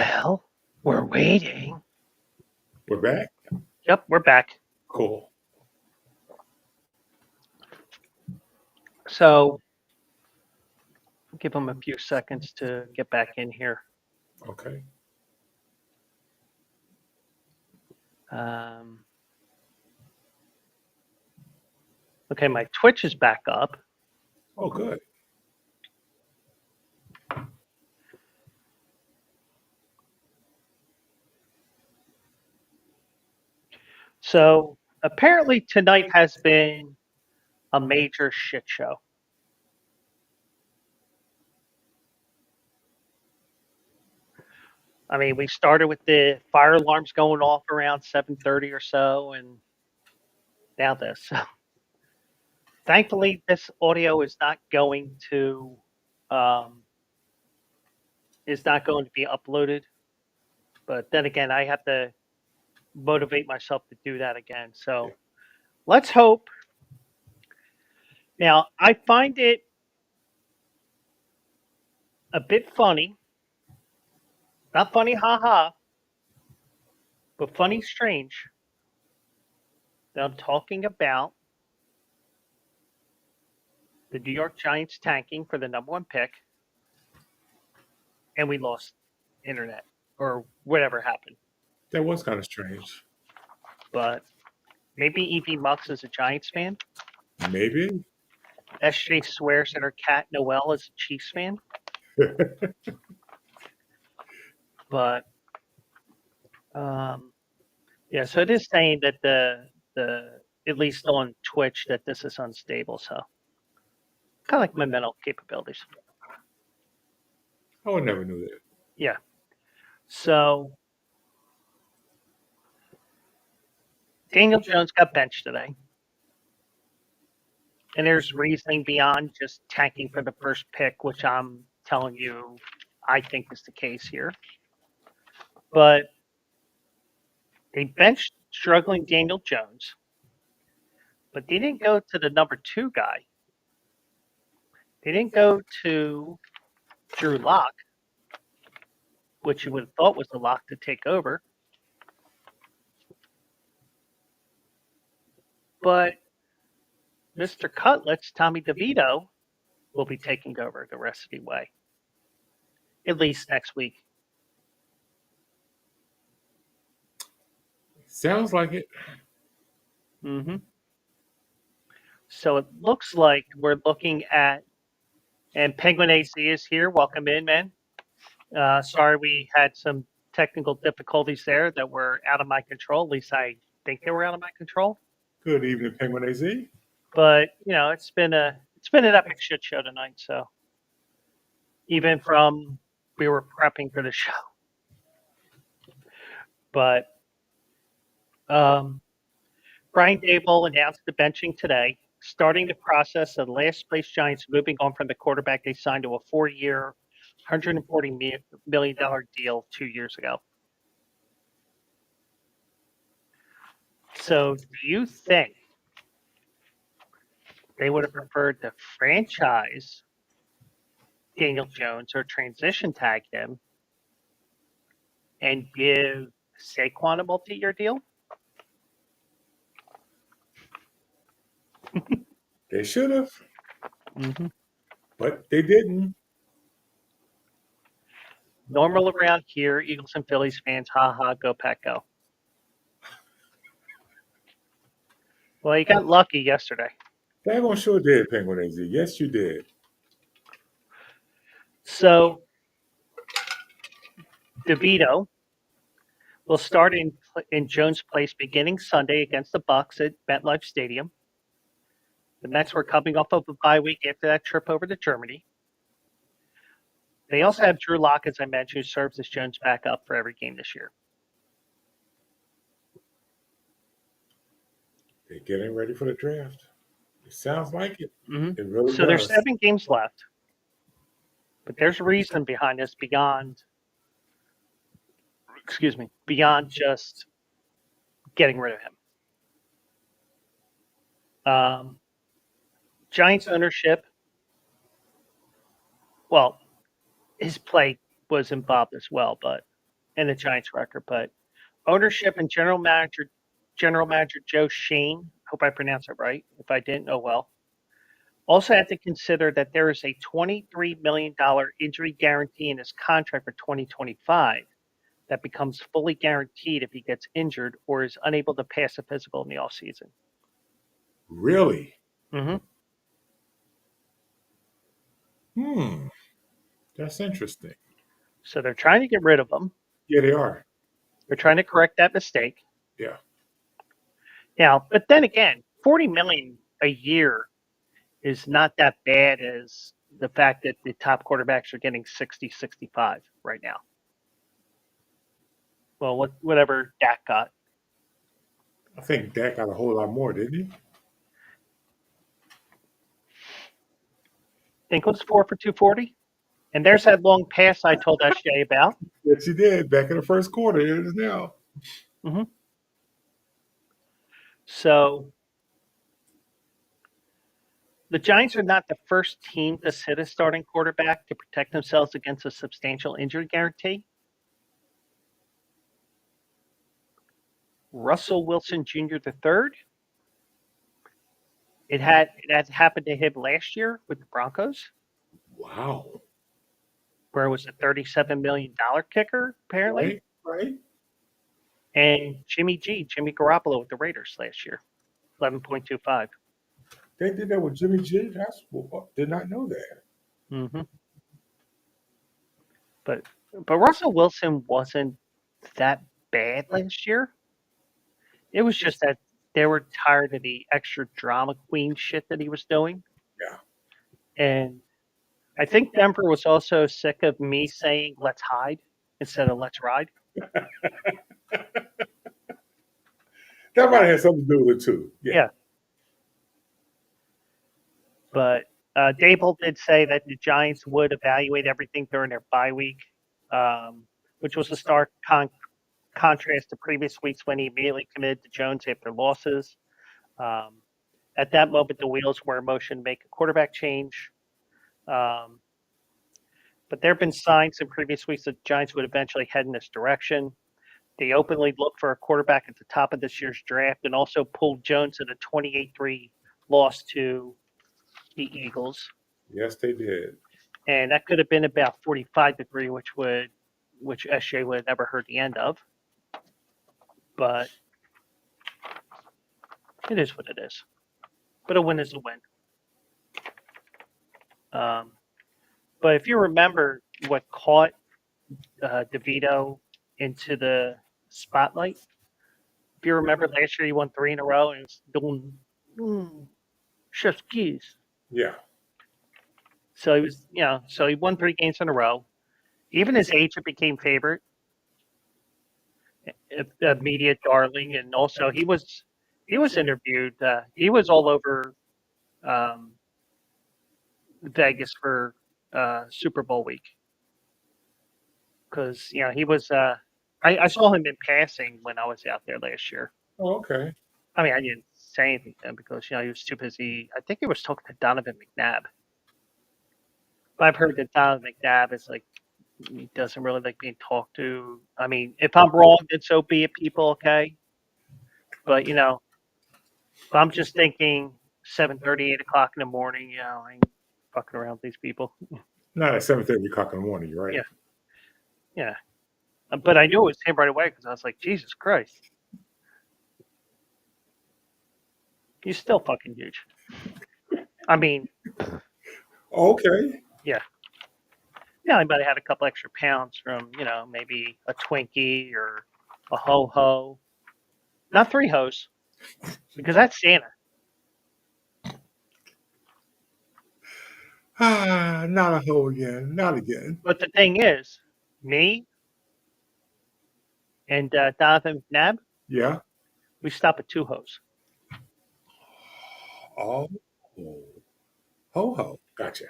Well, we're waiting. We're back? Yep, we're back. Cool. So give them a few seconds to get back in here. Okay. Um, okay, my Twitch is back up. Oh, good. So apparently tonight has been a major shit show. I mean, we started with the fire alarms going off around 7:30 or so, and now this. Thankfully, this audio um, is not going to be uploaded. But then again, I have to motivate myself to do that again. Yeah. So let's hope. Now, I find it a bit funny, not funny, haha, but funny, strange that I'm talking about the New York Giants tanking for the number one pick, and we lost internet or whatever happened. That was kind of strange. But maybe Evie Mux is a Giants fan. Maybe. SJ swears that her cat Noelle is a Chiefs fan. But um, yeah, so it is saying that the at least on Twitch that this is unstable. So kind of like my mental capabilities. I would never knew that. Yeah. So Daniel Jones got benched today. And there's reasoning beyond just tanking for the first pick, which I'm telling you I think is the case here. But they benched struggling Daniel Jones, but they didn't go to the number two guy. They didn't go to Drew Lock, which you would have thought was the lock to take over. But Mr. Cutlets, Tommy DeVito, will be taking over the rest of the way, at least next week. Sounds like it. Mm-hmm. So it looks like we're looking at, and Penguin AC is here. Welcome in, man. Sorry we had some technical difficulties there that were out of my control. At least I think they were out of my control. Good evening, Penguin AZ. But it's been an epic shit show tonight. So even from we were prepping for the show, but um, Brian Dable announced the benching today, starting the process of the last place Giants moving on from the quarterback they signed to a 4-year, $140 million deal 2 years ago. So, do you think they would have preferred to franchise Daniel Jones or transition tag him and give Saquon a multi-year deal? They should have, Mm-hmm. but they didn't. Normal around here, Eagles and Phillies fans, haha, go Pack, go. Well, you got lucky yesterday. Daggone sure did, Penguin AZ. Yes, you did. So, DeVito will start in Jones' place beginning Sunday against the Bucks at MetLife Stadium. The Mets were coming off of a bye week after that trip over to Germany. They also have Drew Lock, as I mentioned, who serves as Jones' backup for every game this year. They're getting ready for the draft. It sounds like it. Mm-hmm. It really So there's does. 7 games left, but there's a reason behind this beyond just getting rid of him. Giants ownership, well, his play was involved as well, but and the Giants record, but ownership and General Manager Joe Shane, hope I pronounced it right. If I didn't, oh well. Also have to consider that there is a $23 million injury guarantee in his contract for 2025 that becomes fully guaranteed if he gets injured or is unable to pass a physical in the offseason. Really? Mm-hmm. Hmm. That's interesting. So they're trying to get rid of him. Yeah, they are. They're trying to correct that mistake. Yeah. Now, but then again, 40 million a year is not that bad as the fact that the top quarterbacks are getting 60, 65 right now. Well, whatever Dak got. I think Dak got a whole lot more, didn't he? I think it was 4 for 240. And there's that long pass I told SJ about. Yes, he did. Back in the first quarter. Here it is now. Mm-hmm. So the Giants are not the first team to sit a starting quarterback to protect themselves against a substantial injury guarantee. Russell Wilson Jr. the third. It had happened to him last year with the Broncos, Wow. where it was a $37 million kicker, apparently. Right? Right? And Jimmy Garoppolo with the Raiders last year, 11.25. They did that with Jimmy G. Did not know that. Mm-hmm. But Russell Wilson wasn't that bad last year. It was just that they were tired of the extra drama queen shit that he was doing. Yeah. And I think Denver was also sick of me saying let's hide instead of let's ride. That might have had something to do with it too. Yeah. Yeah. But Dable did say that the Giants would evaluate everything during their bye week, which was a stark contrast to previous weeks when he immediately committed to Jones after losses. Um, at that moment, the wheels were in motion to make a quarterback change. Um, but there have been signs in previous weeks that the Giants would eventually head in this direction. They openly looked for a quarterback at the top of this year's draft and also pulled Jones in a 28-3 loss to the Eagles. Yes, they did. And that could have been about 45-3, which SJ would have never heard the end of. But it is what it is. But a win is a win. But if you remember what caught DeVito into the spotlight, if you remember last year he won 3 in a row and was doing chef's keys. Yeah. So he was, so he won 3 games in a row. Even his agent became favorite, a media darling, and also he was interviewed. He was all over Vegas for Super Bowl week because he was. I saw him in passing when I was out there last year. Oh, okay. I mean, I didn't say anything to him because he was too busy. I think he was talking to Donovan McNabb. But I've heard that Donovan McNabb is like he doesn't really like being talked to. I mean, if I'm wrong, then so be it, people. Okay, but I'm just thinking 7:30, 8 o'clock in the morning. I ain't fucking around with these people. Not at 7:30 o'clock in the morning, you're right. Yeah. Yeah. But I knew it was him right away because I was like, Jesus Christ. He's still fucking huge. I mean, Okay. yeah. Yeah, he might have had a couple extra pounds from, maybe a Twinkie or a ho-ho. Not 3 hoes, because that's Santa. Not a hoe again. Not again. But the thing is, me and Donovan McNabb, Yeah. we stop at 2 hoes. Oh. Ho ho. Gotcha.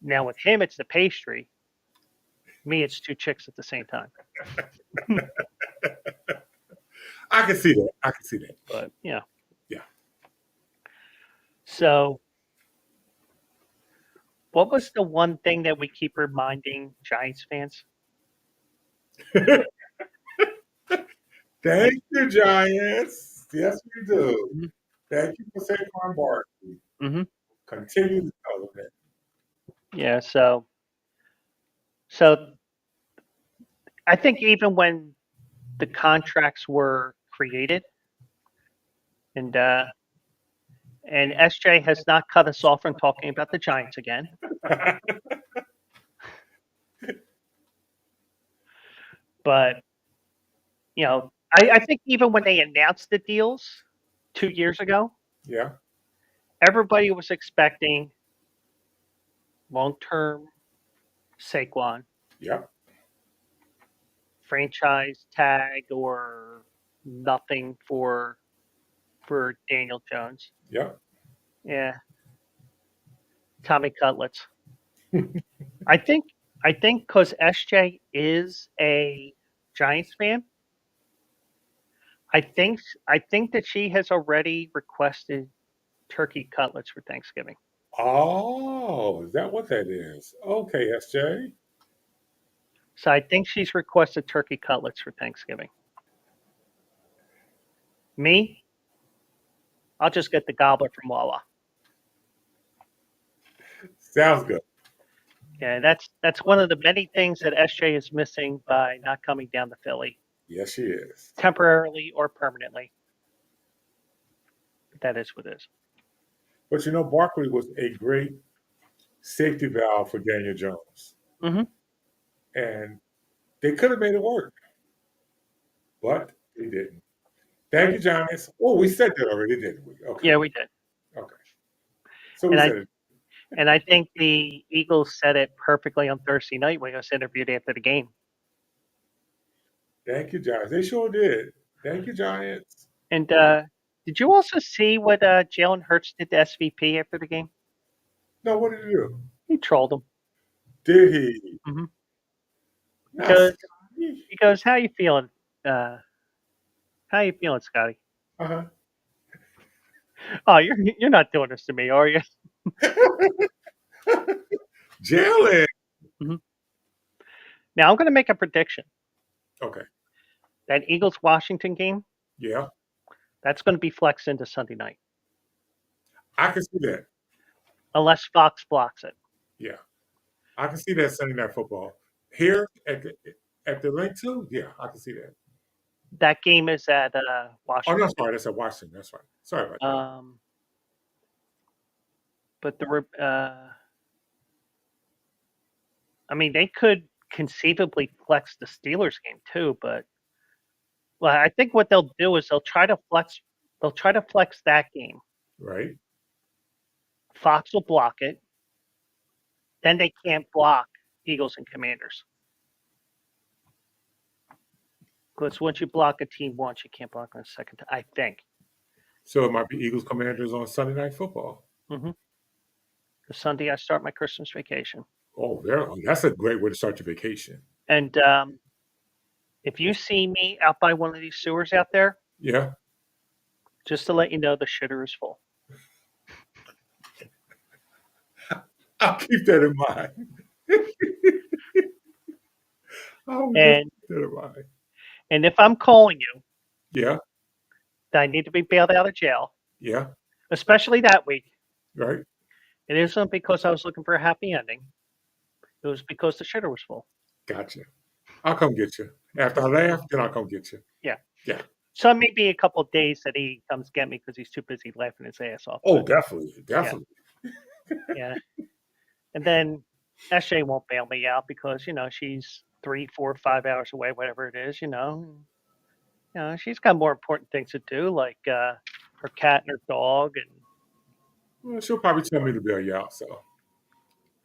Now with him, it's the pastry. Me, it's 2 chicks at the same time. I can see that. I can see that. But Yeah. So, what was the one thing that we keep reminding Giants fans? Thank you, Giants. Yes, we do. Mhm. Thank you for Saquon Barkley. Mhm. Continue the development. Yeah. So I think even when the contracts were created, and SJ has not cut us off from talking about the Giants again. But I think even when they announced the deals 2 years ago, Yeah, everybody was expecting long-term Saquon, yeah, franchise tag, or nothing for Daniel Jones. yeah. Yeah, Tommy Cutlets. I think I think because SJ is a Giants fan, I think that she has already requested turkey cutlets for Thanksgiving. Oh, is that what that is? Okay, SJ. So I think she's requested turkey cutlets for Thanksgiving. Me, I'll just get the gobbler from Wawa. Sounds good. Yeah, that's one of the many things that SJ is missing by not coming down to Philly Yes, she is. temporarily or permanently. But that is what it is. But Barkley was a great safety valve for Daniel Jones, Hmm. and they could have made it work, but they didn't. Thank you, Giants. Oh, we said that already, didn't we? Okay, Yeah, we did. okay. So we And I said it. and I think the Eagles said it perfectly on Thursday night when he was interviewed after the game. Thank you, Giants. They sure did. Thank you, Giants. And did you also see what Jalen Hurts did to SVP after the game? No, what did he do? He trolled him. Did he? Hmm. Not Because Scotty. he goes, "How you feeling? Uh, how you feeling, Scotty? Uh-huh. Oh, you're not doing this to me, are you?" Jalen. Hmm. Now I'm going to make a prediction. Okay. That Eagles Washington game, Yeah, that's going to be flexed into Sunday night, I can see that. unless Fox blocks it. Yeah, I can see that Sunday Night Football here at the link too. Yeah, I can see that. That game is at Oh, no, Washington. sorry, that's at Washington. That's right. Sorry about that. Um, but I mean, they could conceivably flex the Steelers game too. But well, I think what they'll do is they'll try to flex. They'll try to flex that game. Right. Fox will block it. Then they can't block Eagles and Commanders. Because once you block a team once, you can't block them a second time, I think. So it might be Eagles Commanders on Sunday Night Football. Hmm. The Sunday I start my Christmas vacation. Oh, that's a great way to start your vacation. And if you see me out by one of these sewers out there, Yeah, just to let you know, the shitter is full. I'll keep that in mind. I'll just And keep that in mind. and if I'm calling you Yeah, that I need to be bailed out of jail, yeah, especially that week, right. it isn't because I was looking for a happy ending. It was because the shitter was full. Gotcha. I'll come get you. After I laugh, then I'll come get you. Yeah. Yeah. So it may be a couple of days that he comes get me because he's too busy laughing his ass off. Oh, But definitely, yeah, definitely. yeah. And then SJ won't bail me out because she's 3, 4, 5 hours away, whatever it is. She's got more important things to do, like her cat and her dog, and Well, she'll probably tell me to bail you out. So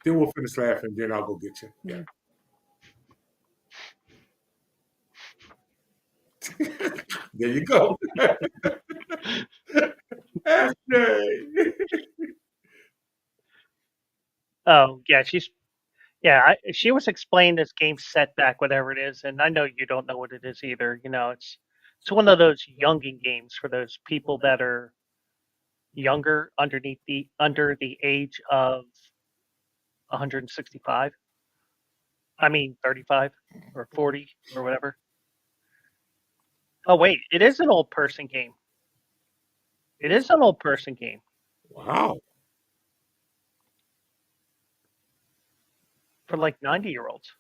then we'll finish laughing. Then I'll go get you. Yeah. There you go. SJ. oh yeah, she was explaining this game setback, whatever it is, and I know you don't know what it is either. It's one of those younging games for those people that are younger, under the age of 165. I mean, 35 or 40 or whatever. Oh, wait, it is an old person game. It is an old person game Wow. for like 90-year-olds.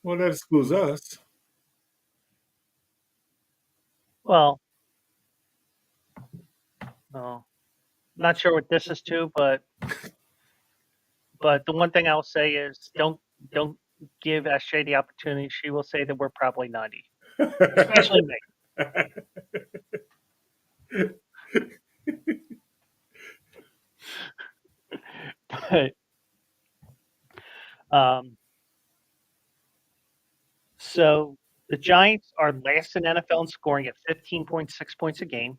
Well, that excludes us. Well, oh, not sure what this is to, but the one thing I'll say is don't give SJ the opportunity. She will say that we're probably 90, especially me. But um, so the Giants are last in NFL in scoring at 15.6 points a game.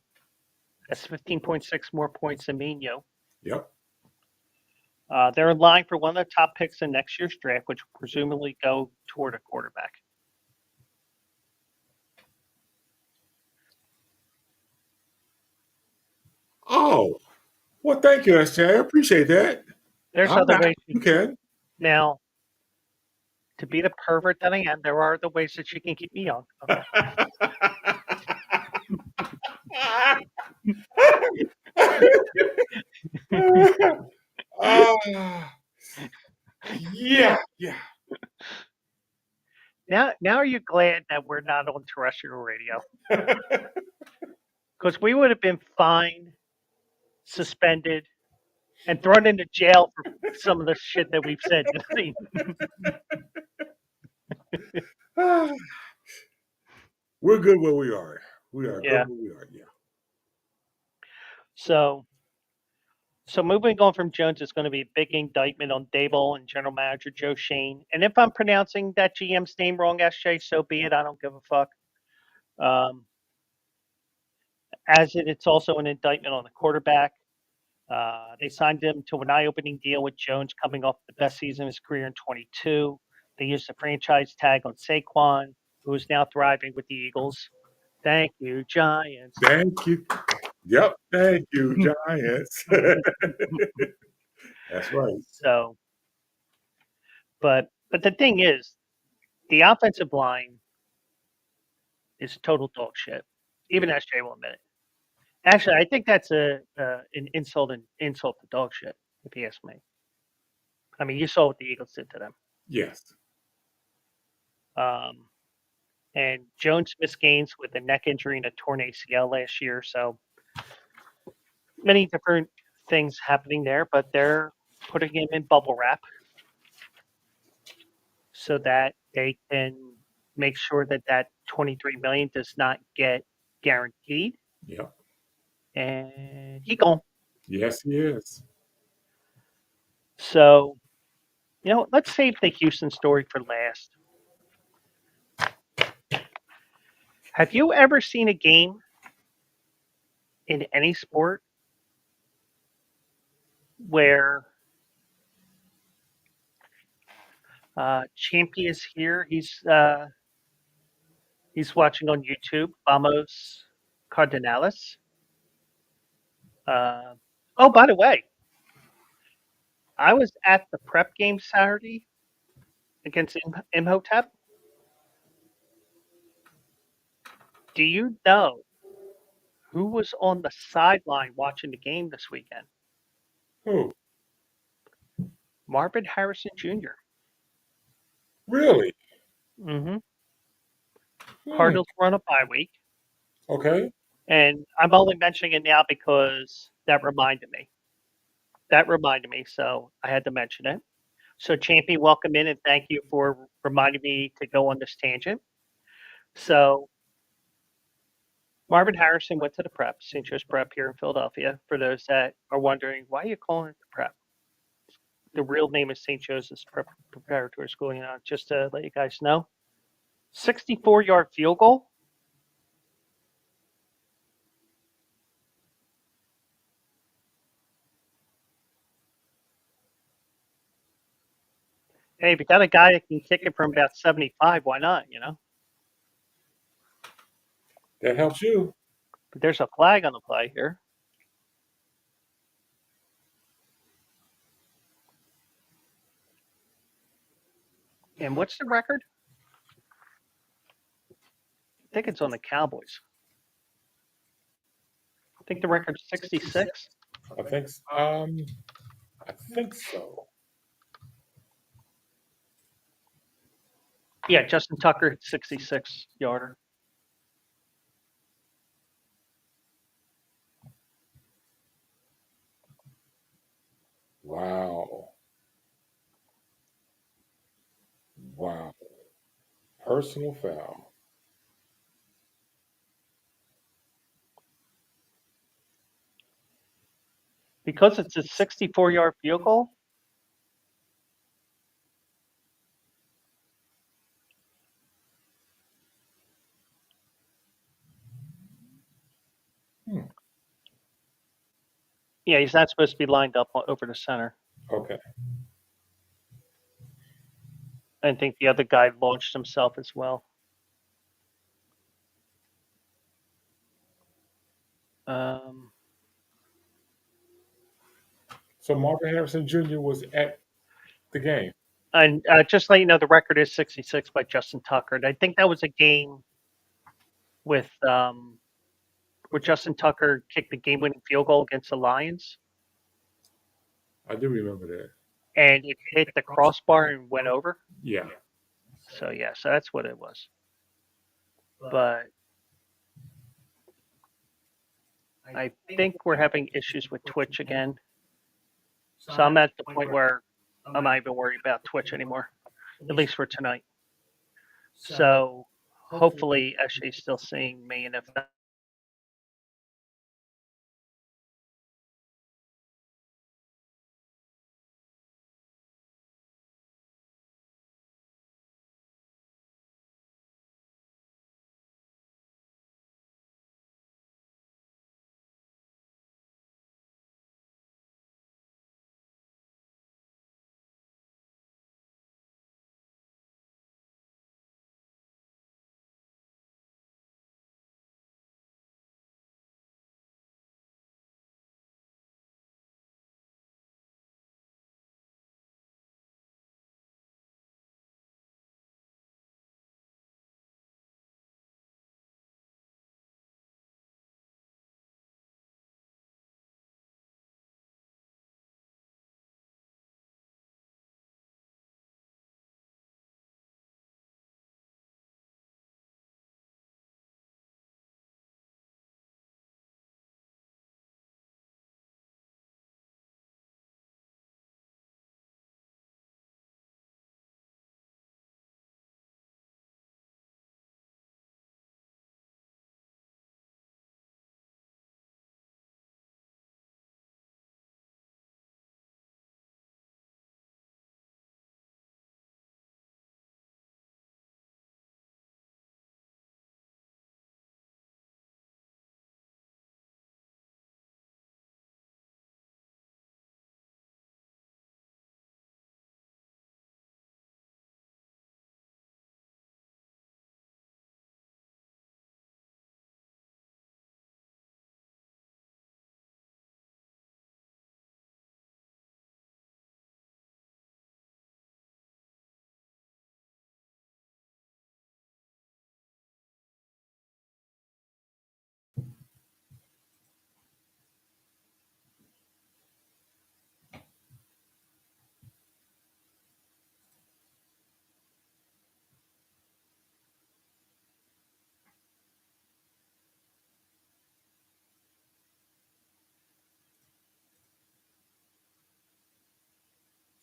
That's 15.6 more points than me and you. Yep. They're in line for one of the top picks in next year's draft, which will presumably go toward a quarterback. Oh, well, thank you, SJ. I appreciate that. There's I'm other not. ways. You can. Now, to be the pervert that I am, there are other ways that you can keep me young. Okay. Ah, yeah, yeah. Now are you glad that we're not on terrestrial radio? Because we would have been fined, suspended, and thrown into jail for some of the shit that we've said tonight. We're good where we are. We are good Yeah. where we are. Yeah. So moving on from Jones is going to be a big indictment on Dable and General Manager Joe Shane. And if I'm pronouncing that GM's name wrong, SJ, so be it. I don't give a fuck. It's also an indictment on the quarterback. They signed him to an eye-opening deal with Jones coming off the best season of his career in 22. They used the franchise tag on Saquon, who is now thriving with the Eagles. Thank you, Giants. Thank you. Yep. Thank you, Giants. That's right. So, but the thing is, the offensive line is total dog shit. Even SJ will admit it. Actually, I think that's an insult to dog shit, if you ask me. I mean, you saw what the Eagles did to them. Yes. Um, and Jones missed games with a neck injury and a torn ACL last year. So many different things happening there, but they're putting him in bubble wrap so that they can make sure that that 23 million does not get guaranteed. Yep. And he gone. Yes, he is. So, let's save the Houston story for last. Have you ever seen a game in any sport where Champy is here? He's watching on YouTube. Vamos Cardenales. Oh, by the way, I was at the prep game Saturday against Imhotep. Do you know who was on the sideline watching the game this weekend? Who? Marvin Harrison Jr. Really? Mm-hmm. Hmm. Cardinals were on a bye week, Okay. and I'm only mentioning it now because that reminded me. So I had to mention it. So, Champy, welcome in and thank you for reminding me to go on this tangent. So, Marvin Harrison went to the prep, St. Joe's Prep here in Philadelphia. For those that are wondering, why are you calling it the prep? The real name is St. Joseph's Preparatory School, just to let you guys know. 64-yard field goal. Hey, if you got a guy that can kick it from about 75, why not, That helps you. But there's a flag on the play here. And what's the record? I think it's on the Cowboys. I think the record's 66. I think I think so. Yeah, Justin Tucker hit 66 yarder. Wow. Wow. Personal foul. Because it's a 64-yard field goal. Hmm. Yeah, he's not supposed to be lined up over the center. Okay. I think the other guy launched himself as well. So Marvin Harrison Jr. was at the game. And just let you know, the record is 66 by Justin Tucker. And I think that was a game with where Justin Tucker kicked the game-winning field goal against the Lions, I do remember that. and it hit the crossbar and went over. Yeah. So yeah, so that's what it was. But I think we're having issues with Twitch again. So I'm at the point where I'm not even worried about Twitch anymore, at least for tonight. So hopefully Eshe's still seeing me, and if not,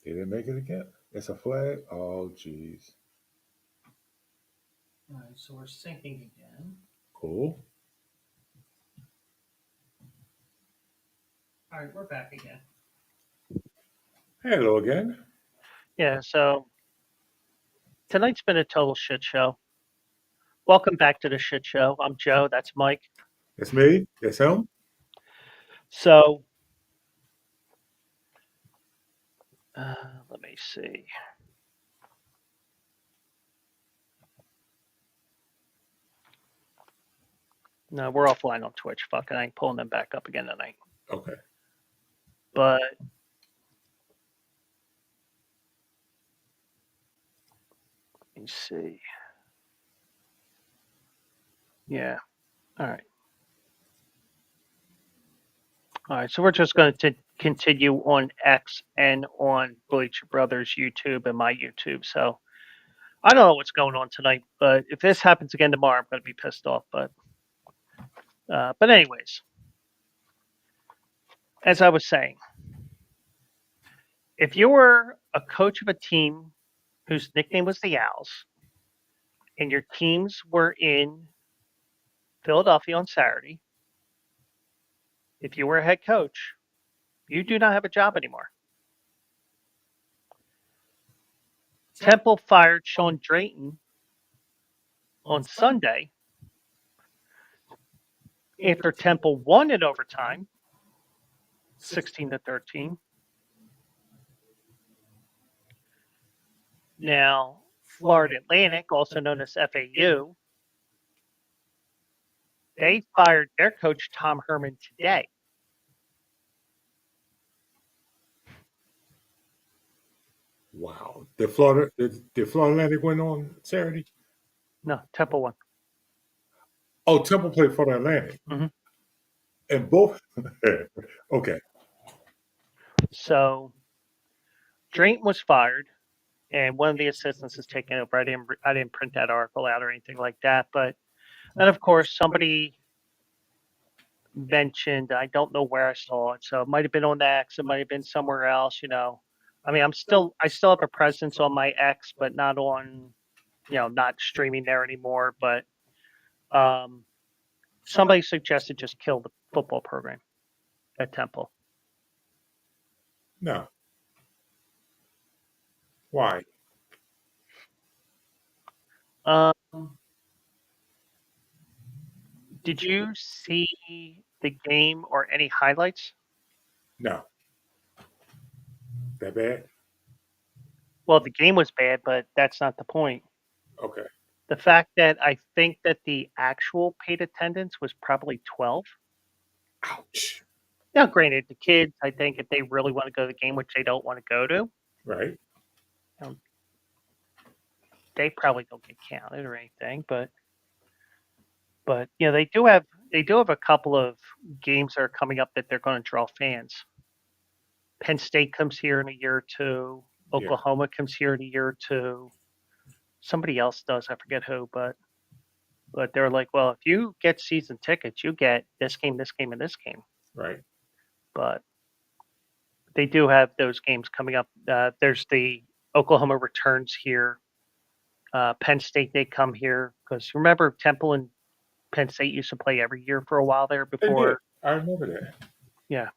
They didn't make it again. It's a flag. Oh, jeez. all right, so we're syncing again. Cool. All right, we're back again. Hello again. Yeah, so tonight's been a total shit show. Welcome back to the shit show. I'm Joe. That's Mike. It's me. It's him. So let me see. No, we're offline on Twitch. Fuck, I ain't pulling them back up again tonight. Okay. But me see. Yeah. All right. All right. So we're just going to continue on X and on Bleacher Brothers YouTube and my YouTube. So I don't know what's going on tonight, but if this happens again tomorrow, I'm going to be pissed off. But anyways, as I was saying, if you were a coach of a team whose nickname was the Owls, and your teams were in Philadelphia on Saturday, if you were a head coach, you do not have a job anymore. Temple fired Sean Drayton on Sunday after Temple won in overtime, 16-13. Now, Florida Atlantic, also known as FAU, they fired their coach Tom Herman today. Wow. Did Florida Atlantic win on Saturday? No, Temple won. Oh, Temple played Florida Atlantic. Mm-hmm. And both okay. So Drayton was fired, and one of the assistants is taking over. I didn't print that article out or anything like that, but and of course somebody mentioned, I don't know where I saw it, so it might have been on the X, it might have been somewhere else. I mean, I still have a presence on my X, but not on, not streaming there anymore. But um, somebody suggested just kill the football program at Temple. No. Why? Um, did you see the game or any highlights? No. That bad? Well, the game was bad, but that's not the point. Okay. The fact that I think that the actual paid attendance was probably 12. Ouch. Now, granted, the kids, I think if they really want to go to the game, which they don't want to go to, Right. um, they probably don't get counted or anything. But they do have a couple of games that are coming up that they're going to draw fans. Penn State comes here in a year or two. Yeah. Oklahoma comes here in a year or two. Somebody else does. I forget who, but they're like, well, if you get season tickets, you get this game, this game, and this game. Right. But they do have those games coming up. There's the Oklahoma returns here. Penn State, they come here because remember Temple and Penn State used to play every year for a while there They did. before. I remember that. Yeah,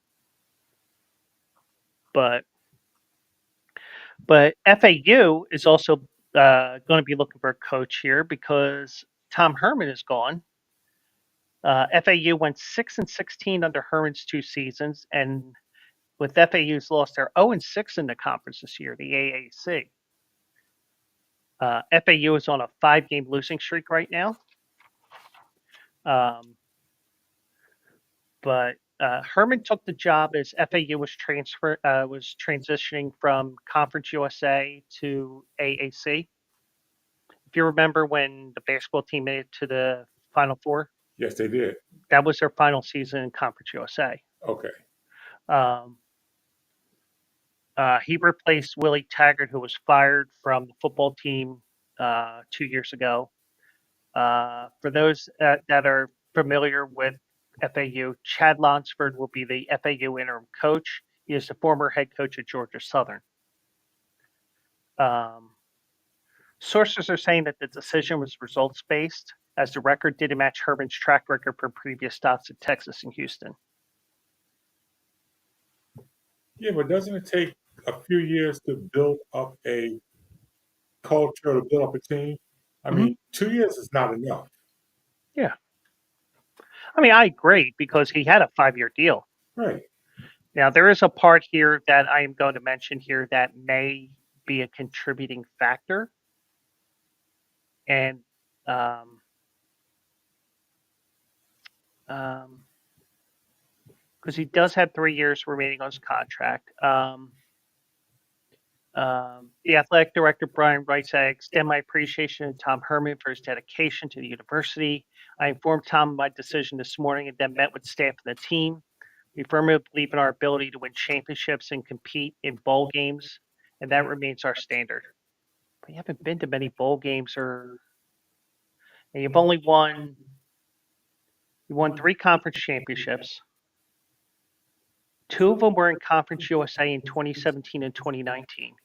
but FAU is also going to be looking for a coach here because Tom Herman is gone. FAU went 6-16 under Herman's 2 seasons, and with FAU's loss, they're 0-6 in the conference this year, the AAC. FAU is on a 5-game losing streak right now. But Herman took the job as FAU was transitioning from Conference USA to AAC. If you remember when the basketball team made it to the Final Four, Yes, they did. that was their final season in Conference USA. Okay. Um, he replaced Willie Taggart, who was fired from the football team 2 years ago. For those that are familiar with FAU, Chad Lonsford will be the FAU interim coach. He is the former head coach at Georgia Southern. Sources are saying that the decision was results based, as the record didn't match Herman's track record for previous stops in Texas and Houston. Yeah, but doesn't it take a few years to build up a culture, to build up a team? I Mm-hmm. mean, 2 years is not enough. Yeah. I mean, I agree because he had a 5-year deal. Right. Now, there is a part here that I am going to mention here that may be a contributing factor. And because he does have 3 years remaining on his contract. The athletic director, Brian, writes, I extend my appreciation to Tom Herman for his dedication to the university. I informed Tom of my decision this morning and then met with staff and the team. We firmly believe in our ability to win championships and compete in bowl games, and that remains our standard. But you haven't been to many bowl games, and you've only won 3 conference championships. 2 of them were in Conference USA in 2017 and 2019.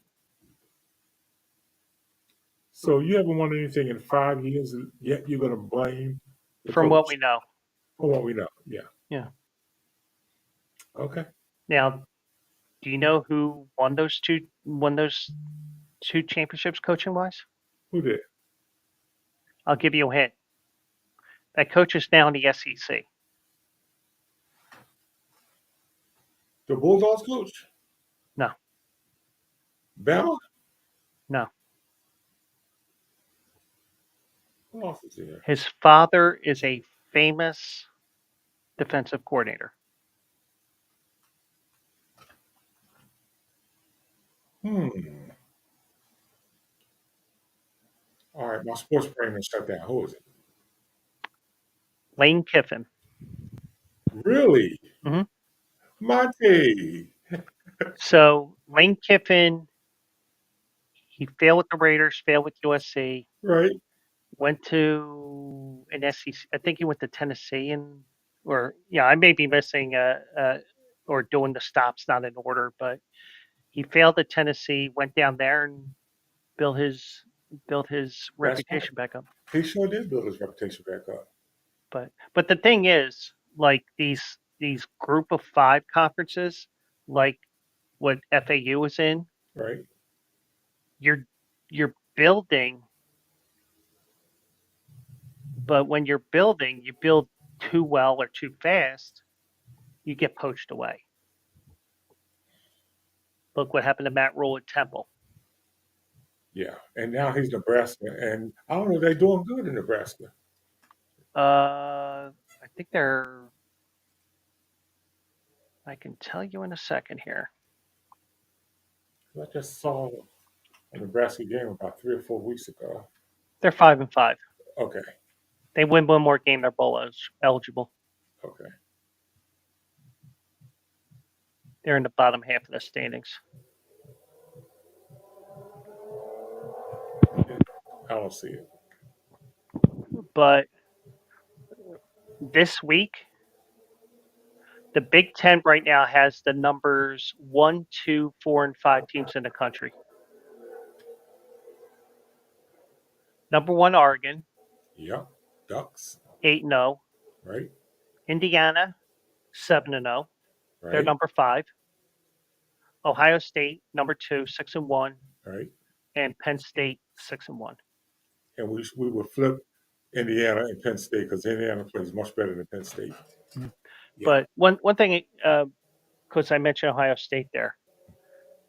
So you haven't won anything in 5 years, yet you're going to blame the From coach? what we know. From what we know, yeah. Yeah. Okay. Now, do you know who won those two championships coaching wise? Who did? I'll give you a hint. That coach is now in the SEC. The Bulldogs coach? No. Bama? No. Who else is there? His father is a famous defensive coordinator. All right, my sports brain is shut down. Who is it? Lane Kiffin. Really? Mm-hmm. Monte. So Lane Kiffin, he failed with the Raiders, failed with USC, Right. went to an SEC. I think he went to Tennessee, I may be missing or doing the stops not in order, but he failed at Tennessee, went down there and built his That's right. reputation back up. He sure did build his reputation back up. But the thing is, like these group of 5 conferences, like what FAU is in, Right. you're building, but when you're building, you build too well or too fast, you get poached away. Look what happened to Matt Rule at Temple. Yeah, and now he's Nebraska, and I don't know, they're doing good in Nebraska. I think I can tell you in a second here. I just saw a Nebraska game about 3 or 4 weeks ago. They're 5-5. Okay. They win one more game, they're bowl eligible. Okay. They're in the bottom half of the standings. I don't see it. But this week, the Big Ten right now has the numbers 1, 2, 4, and 5 teams in the country. Number 1, Oregon. Yep. Ducks. 8-0. Right. Indiana, 7-0. Right. They're number 5. Ohio State, number 2, 6-1. Right. And Penn State, 6-1. And we would flip Indiana and Penn State because Indiana plays much better than Penn State. Mm-hmm. Yeah. But one thing, because I mentioned Ohio State there,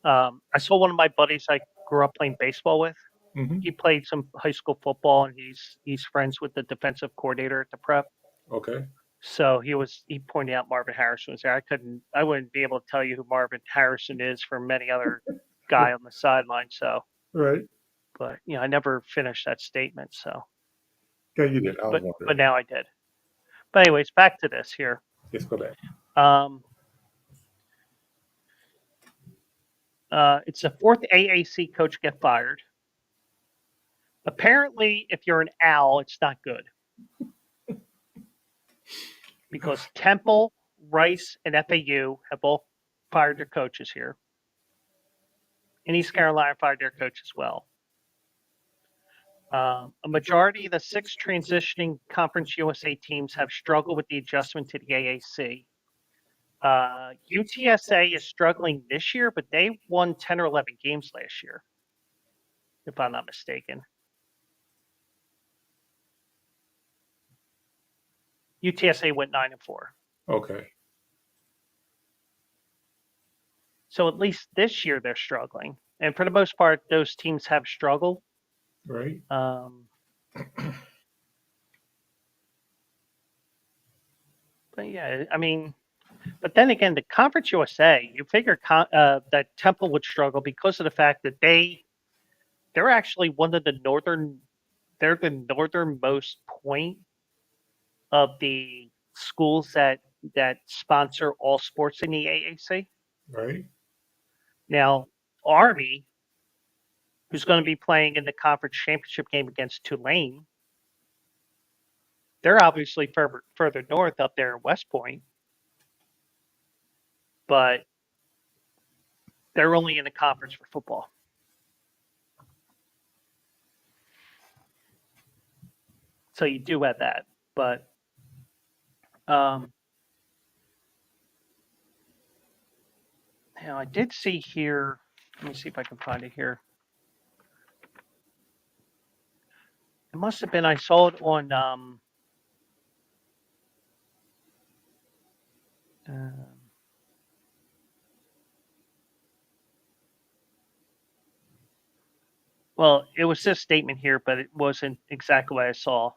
I saw one of my buddies I grew up playing baseball with. Mm-hmm. He played some high school football, and he's friends with the defensive coordinator at the prep. Okay. So he pointed out Marvin Harrison was there. I wouldn't be able to tell you who Marvin Harrison is from any other guy on the sideline. So right. But I never finished that statement. So yeah, you did. But now I did. But anyways, back to this here. Let's go back. It's the 4th AAC coach get fired. Apparently, if you're an owl, it's not good. Because Temple, Rice, and FAU have both fired their coaches here. And East Carolina fired their coach as well. A majority of the 6 transitioning Conference USA teams have struggled with the adjustment to the AAC. UTSA is struggling this year, but they won 10 or 11 games last year, if I'm not mistaken. UTSA went 9-4. Okay. So at least this year they're struggling, and for the most part, those teams have struggled. Right. But yeah, I mean, But then again, the Conference USA, you figure that Temple would struggle because of the fact that they're actually one of the they're the northernmost point of the schools that sponsor all sports in the AAC. Right? Now, Army, who's going to be playing in the conference championship game against Tulane, they're obviously further north up there at West Point, but they're only in the conference for football. So you do have that. But um, now I did see here, let me see if I can find it here. It must have been, I saw it on, uh, well, it was this statement here, but it wasn't exactly what I saw.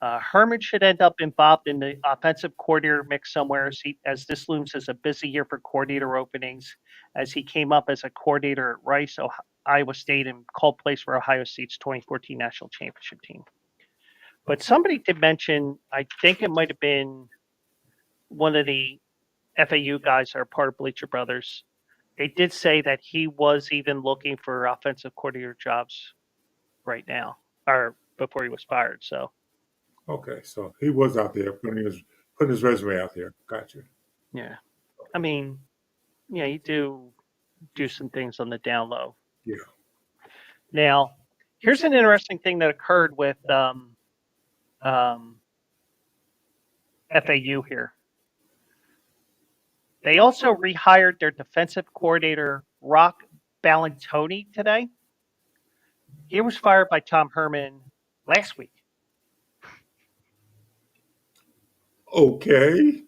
Herman should end up involved in the offensive coordinator mix somewhere as this looms as a busy year for coordinator openings, as he came up as a coordinator at Rice, Iowa State, and called plays for Ohio State's 2014 national championship team. But somebody did mention, I think it might have been one of the FAU guys that are part of Bleacher Brothers. They did say that he was even looking for offensive coordinator jobs right now, or before he was fired. So Okay, so he was out there putting his resume out there. Gotcha. yeah, I mean, yeah, you do some things on the down low. Yeah. Now, here's an interesting thing that occurred with FAU here. They also rehired their defensive coordinator, Rock Ballantoni, today. He was fired by Tom Herman last week. Okay.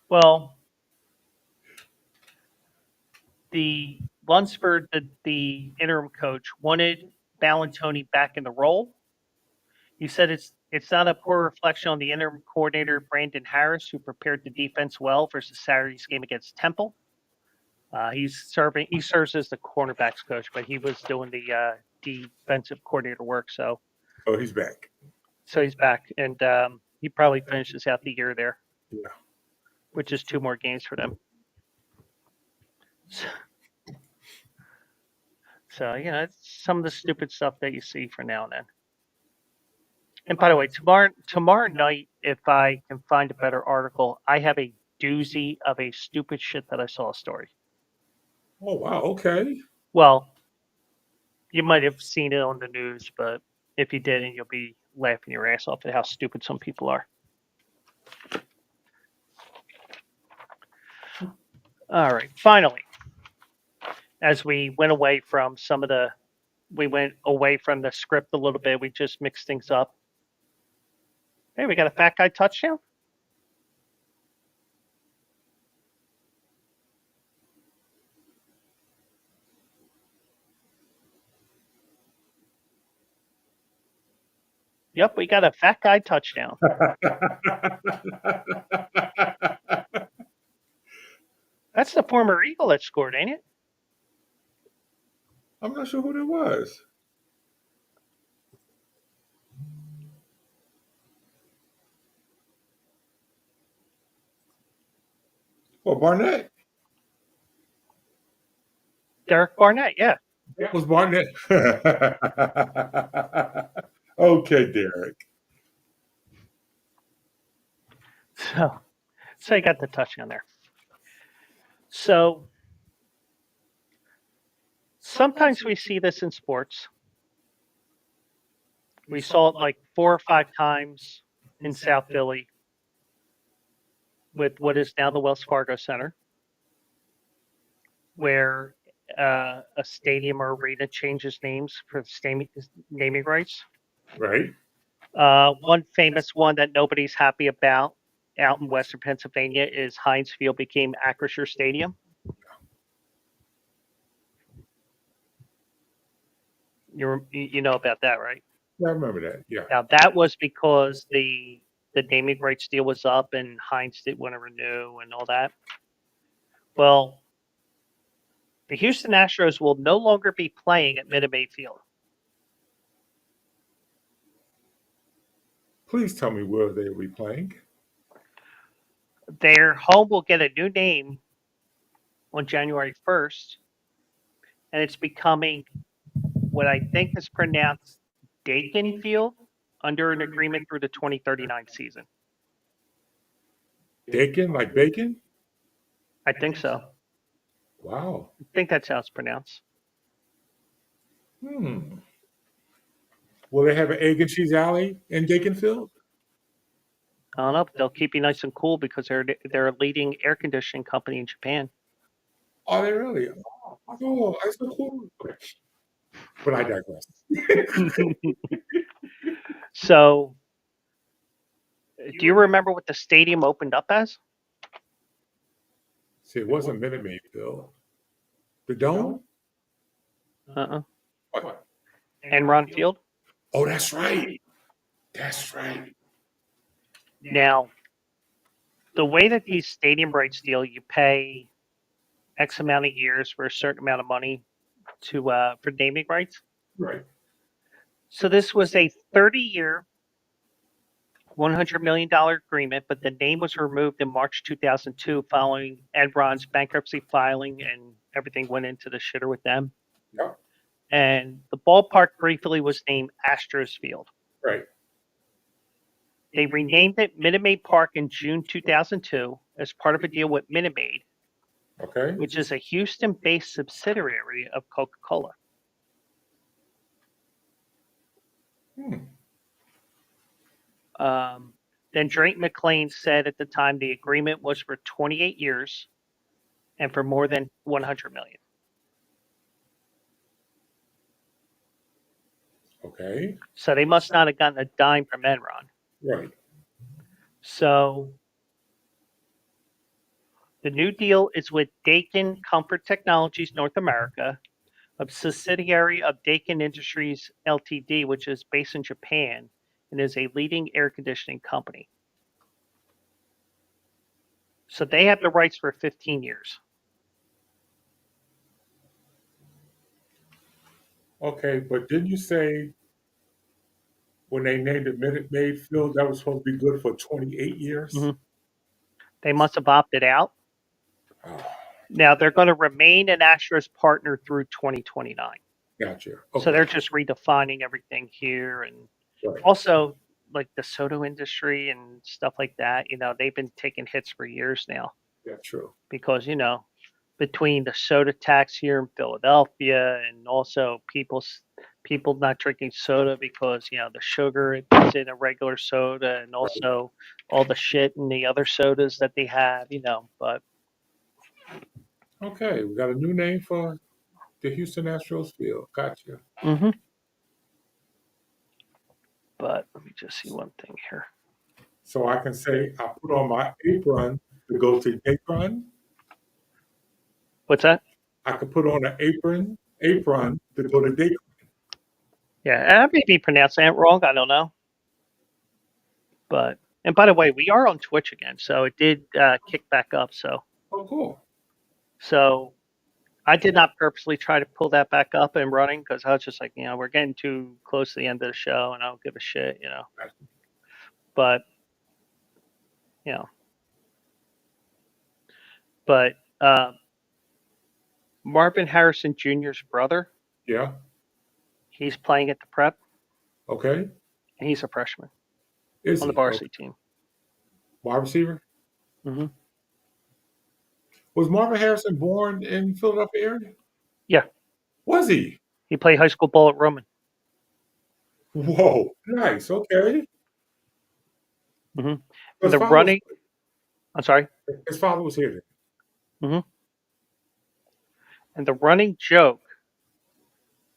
Well, the Lunsford, the interim coach, wanted Ballantoni back in the role. He said it's not a poor reflection on the interim coordinator Brandon Harris, who prepared the defense well versus Saturday's game against Temple. He serves as the cornerbacks coach, but he was doing the defensive coordinator work. So Oh, he's back. he's back, and he probably finishes out the year there, Yeah. which is 2 more games for them. So yeah, it's some of the stupid stuff that you see for now and then. And by the way, tomorrow night, if I can find a better article, I have a doozy of a stupid shit that I saw a story. Oh wow. Okay. Well, you might have seen it on the news, but if you didn't, you'll be laughing your ass off at how stupid some people are. All right, finally, as we went away from we went away from the script a little bit. We just mixed things up. Hey, we got a fat guy touchdown. Yep, we got a fat guy touchdown. That's the former Eagle that scored, ain't it? I'm not sure who that was. Oh, Barnett. Derek Barnett, yeah. That was Barnett. Okay, Derek. So you got the touchdown there. So sometimes we see this in sports. We saw it like 4 or 5 times in South Philly with what is now the Wells Fargo Center, where a stadium or arena changes names for naming rights. Right. One famous one that nobody's happy about out in Western Pennsylvania is Heinz Field became Acrisure Stadium. You know about that, right? Yeah, I remember that. Yeah. Now that was because the naming rights deal was up and Heinz didn't want to renew and all that. Well, the Houston Astros will no longer be playing at Minute Maid Field. Please tell me where they will be playing. Their home will get a new name on January 1st, and it's becoming what I think is pronounced Dakin Field under an agreement through the 2039 season. Dakin, like bacon? I think so. Wow. I think that's how it's pronounced. Will they have an egg and cheese alley in Dakinfield? I don't know, but they'll keep you nice and cool because they're a leading air conditioning company in Japan. Are they really? Oh, that's so cool. Okay. But I digress. So, do you remember what the stadium opened up as? See, it wasn't Minute Maid, Bill. The Dome? Uh-uh. What? Enron Field. Oh, that's right. That's right. Now, the way that these stadium rights deal, you pay X amount of years for a certain amount of money to for naming rights. Right. So this was a 30-year, $100 million agreement, but the name was removed in March 2002 following Enron's bankruptcy filing, and everything went into the shitter with them. Yeah. And the ballpark briefly was named Astros Field. Right. They renamed it Minute Maid Park in June 2002 as part of a deal with Minute Maid, Okay. which is a Houston-based subsidiary of Coca-Cola. Then Drake McLean said at the time the agreement was for 28 years and for more than $100 million. Okay. So they must not have gotten a dime from Enron. Right. So the new deal is with Dakin Comfort Technologies North America, a subsidiary of Dakin Industries Ltd., which is based in Japan and is a leading air conditioning company. So they have the rights for 15 years. Okay, but didn't you say when they named it Minute Maid Field, that was supposed to be good for 28 years? Mhm. They must have opted out. Oh, Now they're going to remain an Astros partner through 2029. gotcha. So Okay. they're just redefining everything here, and Right. also like the soda industry and stuff like that. They've been taking hits for years now Yeah, true. because between the soda tax here in Philadelphia and also people not drinking soda because the sugar is in a regular soda, and also all the shit in the other sodas that they have. But Okay, we got a new name for the Houston Astros field. Gotcha. mm-hmm. But let me just see one thing here. So I can say I put on my apron to go to Dayton. What's that? I could put on an apron to go to Dayton. Yeah, I may be pronouncing it wrong. I don't know. And by the way, we are on Twitch again, so it did kick back up. Oh, cool. So I did not purposely try to pull that back up and running because I was just like, we're getting too close to the end of the show, and I don't give a shit, But but Marvin Harrison Jr.'s brother, Yeah. he's playing at the prep, Okay. and he's a freshman Is on the he? varsity team. Wide receiver? Mm-hmm. Was Marvin Harrison born in Philadelphia area? Yeah, Was he? he played high school ball at Roman. Whoa, nice. Okay. Mm-hmm. And His the father running, I'm sorry. his father was here. Mm-hmm. And the running joke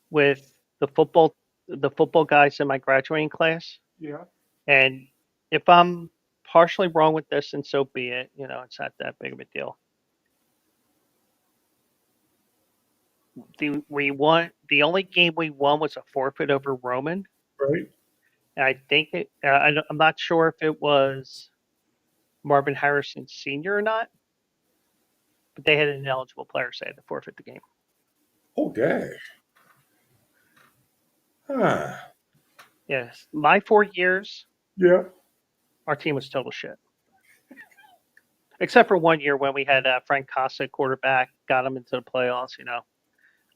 with the football guys in my graduating class, Yeah. and if I'm partially wrong with this, and so be it, it's not that big of a deal. The only game we won was a forfeit over Roman, Right. And I think I'm not sure if it was Marvin Harrison Sr. or not, but they had an ineligible player say to forfeit the game. Oh, dang. Huh. Yes, my 4 years, Yeah. our team was total shit. Except for 1 year when we had Frank Costa quarterback, got them into the playoffs.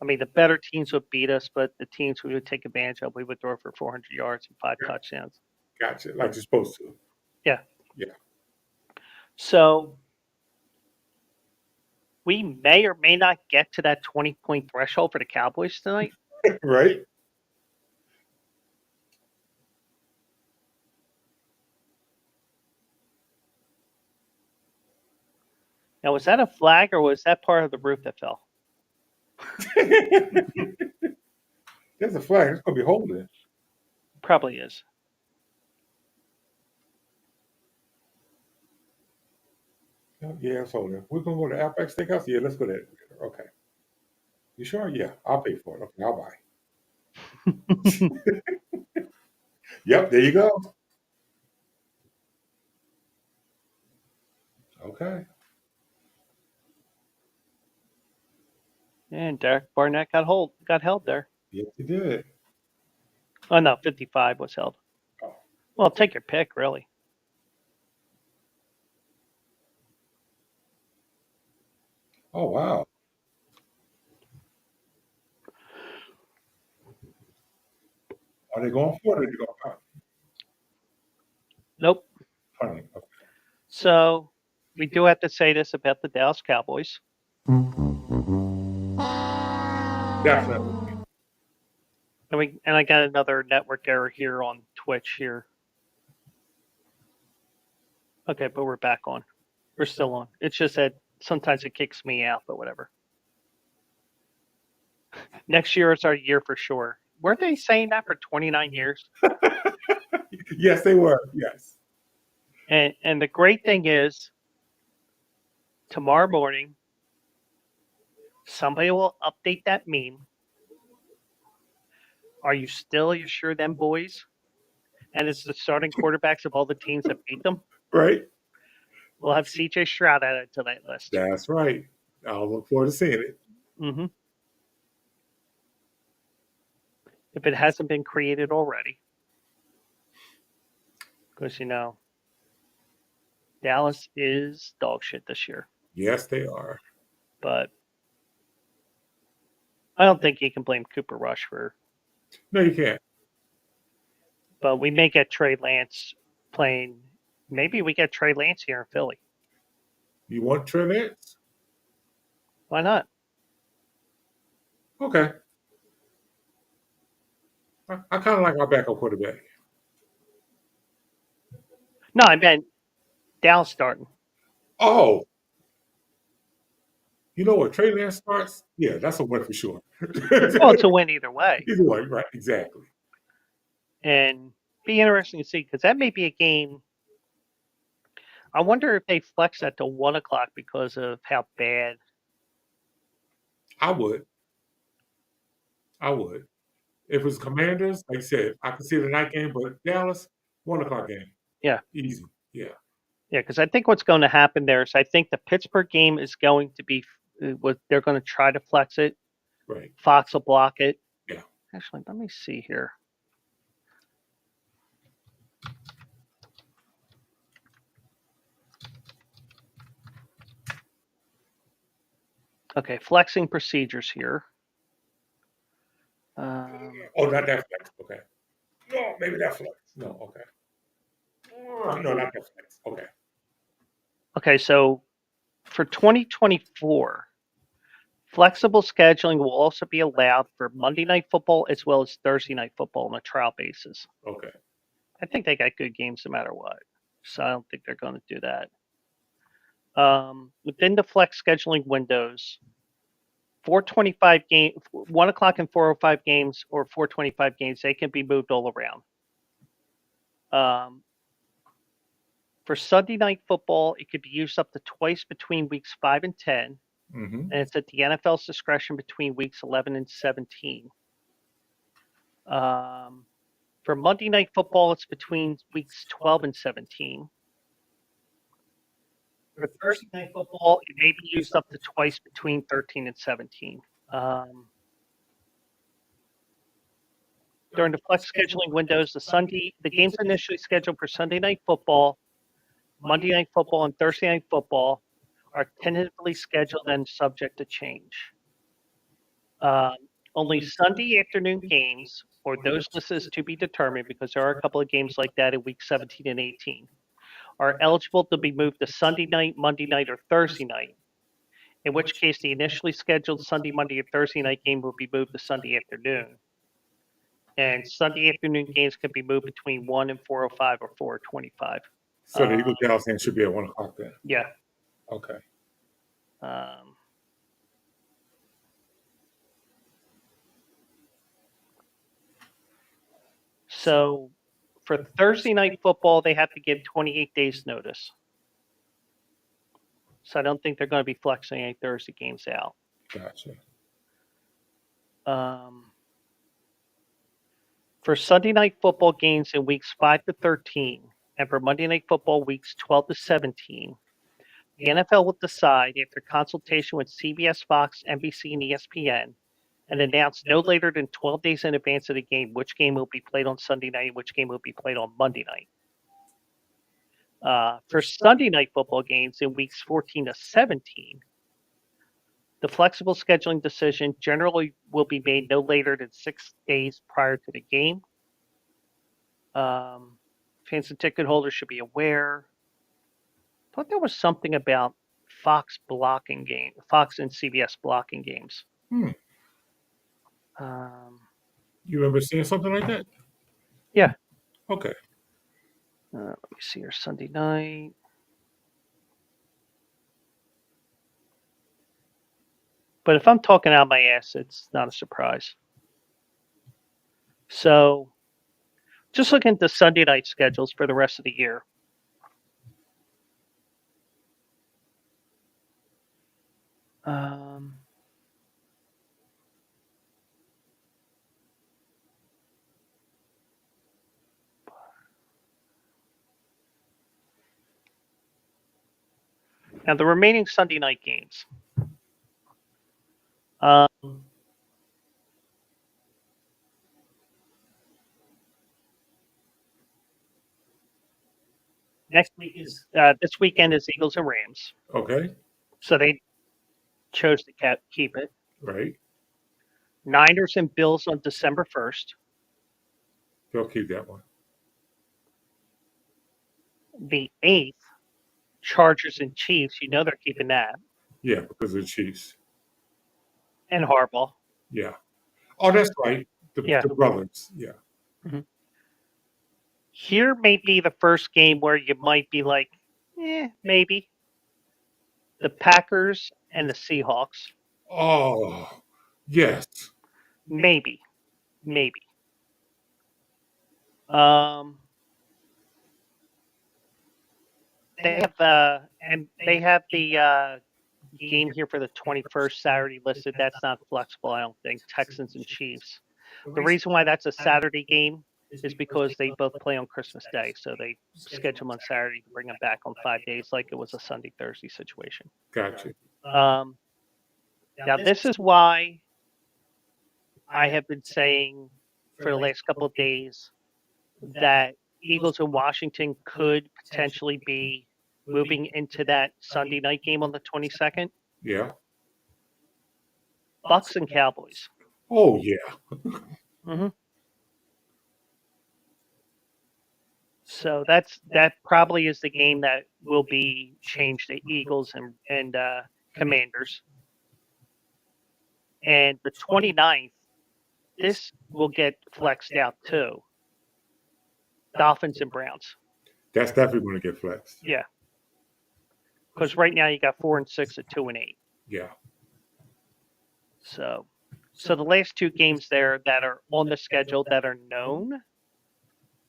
I mean, the better teams would beat us, but the teams we would take advantage of, we would throw for 400 yards and 5 touchdowns. Gotcha. Like you're supposed to. Yeah. Yeah. So we may or may not get to that 20-point threshold for the Cowboys tonight. Right? Now, was that a flag or was that part of the roof that fell? There's a flag. It's going to be holding. Probably is. Yeah, it's holding. We're going to go to Outback Steakhouse? Yeah, let's go there. Okay. You sure? Yeah, I'll pay for it. Okay, I'll buy. Yep, there you go. Okay. And Derek Barnett got held there. Yes, you did. Oh no, 55 was held. Oh. Well, take your pick, really. Oh, wow. Are they going for it or are they going to punt? Nope. Punting. Okay. So we do have to say this about the Dallas Cowboys. Definitely. And I got another network error here on Twitch here. Okay, but we're back on. We're still on. It's just that sometimes it kicks me out, but whatever. Next year is our year for sure. Weren't they saying that for 29 years? Yes, they were. Yes. And the great thing is, tomorrow morning, somebody will update that meme. Are you sure them boys? And it's the starting quarterbacks of all the teams that beat them. Right? We'll have CJ Stroud added to that list. That's right. I'll look forward to seeing it. Mm-hmm. If it hasn't been created already. Because, Dallas is dog shit this year. Yes, they are. But I don't think you can blame Cooper Rush for. No, you can't. But we may get Trey Lance playing. Maybe we get Trey Lance here in Philly. You want Trey Lance? Why not? Okay. I kind of like our backup quarterback. No, I meant Dallas starting. Oh. You know what? Trey Lance starts? Yeah, that's a win for sure. Well, it's a win either way. Either way, right, exactly. And be interesting to see, because that may be a game. I wonder if they flex that to 1 o'clock because of how bad. I would. If it was Commanders, like I said, I could see the night game, but Dallas, 1 o'clock game. Yeah. Easy. Yeah. Yeah, because I think what's going to happen there is I think the Pittsburgh game is going to be what they're going to try to flex it. Right. Fox will block it. Yeah. Actually, let me see here. Okay, flexing procedures here. Oh, not that flex. Okay. No, maybe that flex. No, okay. No, not that flex. Okay. Okay, so for 2024, flexible scheduling will also be allowed for Monday Night Football as well as Thursday Night Football on a trial basis. Okay. I think they got good games no matter what, so I don't think they're going to do that. Within the flex scheduling windows, 425 game, 1 o'clock and 4:05 games, or 425 games, they can be moved all around. For Sunday Night Football, it could be used up to twice between weeks 5 and 10, Mm-hmm. and it's at the NFL's discretion between weeks 11 and 17. For Monday Night Football, it's between weeks 12 and 17. For Thursday Night Football, it may be used up to twice between 13 and 17. During the flex scheduling windows, the games initially scheduled for Sunday Night Football, Monday Night Football, and Thursday Night Football are tentatively scheduled and subject to change. Only Sunday afternoon games, or those listed to be determined, because there are a couple of games like that in week 17 and 18, are eligible to be moved to Sunday night, Monday night, or Thursday night, in which case the initially scheduled Sunday, Monday, or Thursday night game will be moved to Sunday afternoon. And Sunday afternoon games can be moved between 1 and 4:05 or 4:25. So the Eagles Dallas game should be at 1 o'clock then. Yeah. Okay. So for Thursday Night Football, they have to give 28 days notice. So I don't think they're going to be flexing any Thursday games out. Gotcha. For Sunday Night Football games in weeks 5 to 13, and for Monday Night Football weeks 12 to 17, the NFL will decide after consultation with CBS, Fox, NBC, and ESPN, and announce no later than 12 days in advance of the game which game will be played on Sunday night and which game will be played on Monday night. For Sunday Night Football games in weeks 14 to 17, the flexible scheduling decision generally will be made no later than 6 days prior to the game. Fans and ticket holders should be aware. I thought there was something about Fox and CBS blocking games. You remember seeing something like that? Yeah. Okay. Let me see here. Sunday night. But if I'm talking out my ass, it's not a surprise. So, just looking at the Sunday night schedules for the rest of the year. Now, the remaining Sunday night games. This weekend is Eagles and Rams. Okay. So they chose to keep it. Right. Niners and Bills on December 1st. They'll keep that one. The 8th, Chargers and Chiefs. You know they're keeping that. Yeah, because of the Chiefs. And Harbaugh. Yeah. Oh, that's right. The brothers. Yeah. Mm-hmm. Here may be the first game where you might be like, maybe. The Packers and the Seahawks. Oh, yes. Maybe. They have the game here for the 21st Saturday listed. That's not flexible, I don't think. Texans and Chiefs. The reason why that's a Saturday game is because they both play on Christmas Day, so they schedule them on Saturday to bring them back on 5 days, like it was a Sunday-Thursday situation. Gotcha. Now, this is why I have been saying for the last couple of days that Eagles and Washington could potentially be moving into that Sunday night game on the 22nd. Yeah. Bucks and Cowboys. Oh, yeah. Mm-hmm. So that probably is the game that will be changed to Eagles and Commanders. And the 29th, this will get flexed out too. Dolphins and Browns. That's definitely going to get flexed. Yeah. Because right now you got 4 and 6 at 2 and 8. Yeah. So the last two games there that are on the schedule that are known,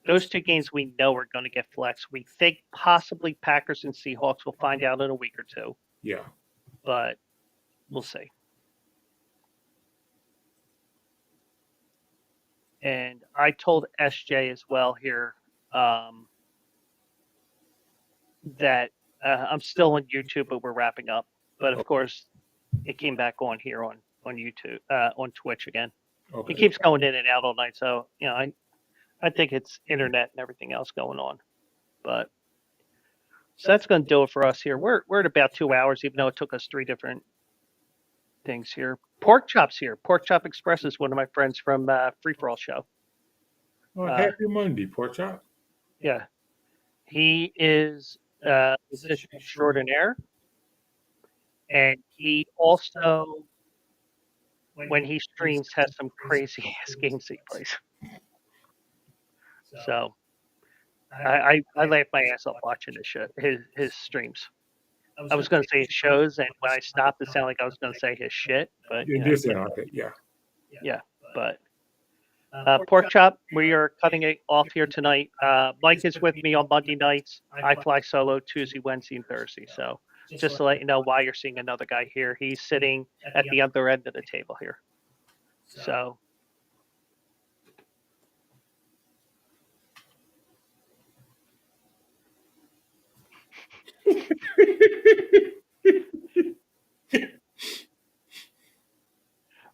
those two games we know are going to get flexed. We think possibly Packers and Seahawks. We'll find out in a week or two. Yeah. But we'll see. And I told SJ as well here um, that I'm still on YouTube, but we're wrapping up. But of course, it came back on here on YouTube, on Twitch again. It Okay. keeps going in and out all night, so I think it's internet and everything else going on. But so that's going to do it for us here. We're at about 2 hours, even though it took us three different things here. Pork chops here. Pork Chop Express is one of my friends from Free For All show. Well, Uh, happy Monday, pork chop. yeah, he is musician extraordinaire, and he also, when he streams, has some crazy ass games he plays. So I laugh my ass off watching his streams. I was going to say his shows, and when I stopped, it sounded like I was going to say his shit, but It did sound like it, yeah. yeah. But Pork Chop, we are cutting it off here tonight. Mike is with me on Monday nights. I fly solo Tuesday, Wednesday, and Thursday. So just to let you know why you're seeing another guy here, he's sitting at the other end of the table here. So.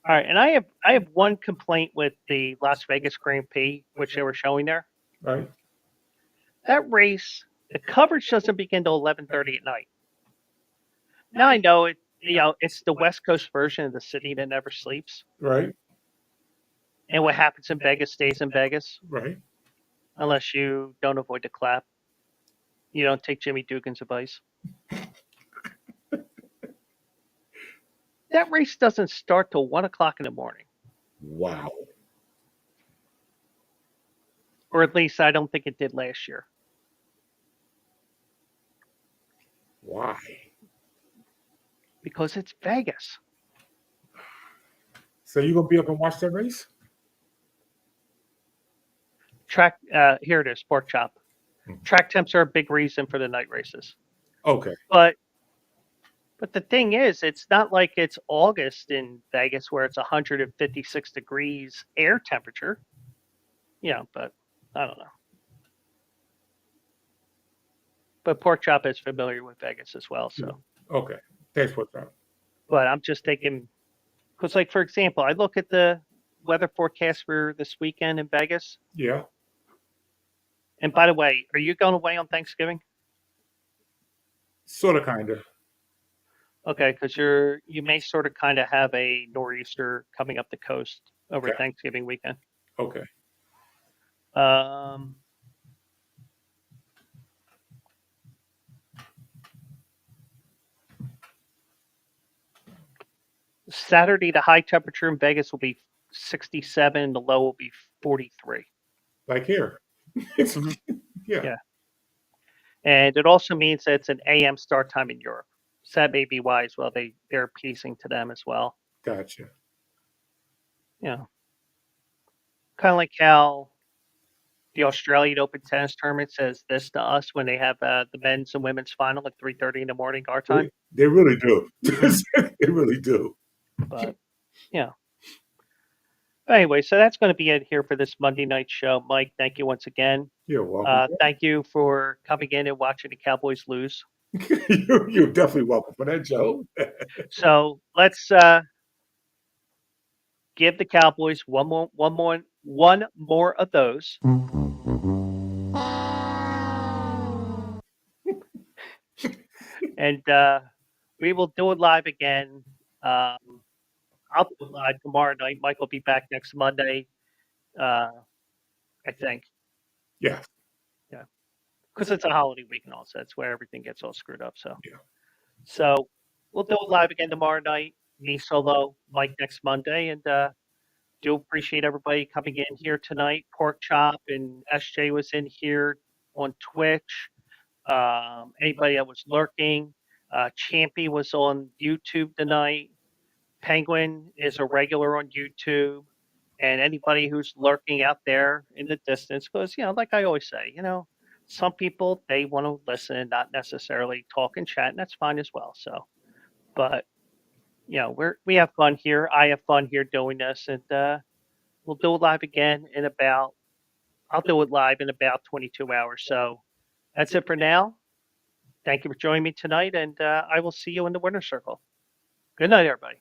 All right, and I have one complaint with the Las Vegas Grand Prix, which they were showing there. Right? That race, the coverage doesn't begin till 11:30 at night. Now I know it. It's the West Coast version of the city that never sleeps, Right? and what happens in Vegas stays in Vegas, Right? unless you don't avoid the clap. You don't take Jimmy Dugan's advice. That race doesn't start till 1 o'clock in the morning, Wow. or at least I don't think it did last year. Why? Because it's Vegas. So you gonna be up and watch that race? Track here it is, Pork Chop. Track temps are a big reason for the night races. Okay. But the thing is, it's not like it's August in Vegas where it's 156 degrees air temperature. But I don't know. But Pork Chop is familiar with Vegas as well, so. Okay. Thanks, pork chop. But I'm just thinking, because like for example, I look at the weather forecast for this weekend in Vegas. Yeah. And by the way, are you going away on Thanksgiving? Sort of, kind of. Okay, because you may sort of kind of have a nor'easter coming up the coast over Okay. Thanksgiving weekend. Okay. Saturday, the high temperature in Vegas will be 67, the low will be 43. Like here. Mhm. Yeah. Yeah. And it also means that it's an AM start time in Europe. So that may be why as well. They're appeasing to them as well. Gotcha. Kind of like how the Australian Open tennis tournament says this to us when they have the men's and women's final at 3:30 in the morning our time. They really do. They really do. But anyway, so that's going to be it here for this Monday night show. Mike, thank you once again. You're welcome. Thank you for coming in and watching the Cowboys lose. You're definitely welcome for that, Joe. So let's give the Cowboys one more of those. And we will do it live again. I'll do it live tomorrow night. Mike will be back next Monday, I think. Yeah. Yeah. Because it's a holiday week and all, so that's where everything gets all screwed up. So, Yeah. so we'll do it live again tomorrow night. Me solo, Mike next Monday. And do appreciate everybody coming in here tonight. Pork Chop and SJ was in here on Twitch. Anybody that was lurking. Champy was on YouTube tonight. Penguin is a regular on YouTube. And anybody who's lurking out there in the distance, because, like I always say, some people, they want to listen and not necessarily talk and chat, and that's fine as well. So, but, we have fun here. I have fun here doing this. And We'll do it live again in about, I'll do it live in about 22 hours. So that's it for now. Thank you for joining me tonight, and I will see you in the winner's circle. Good night, everybody.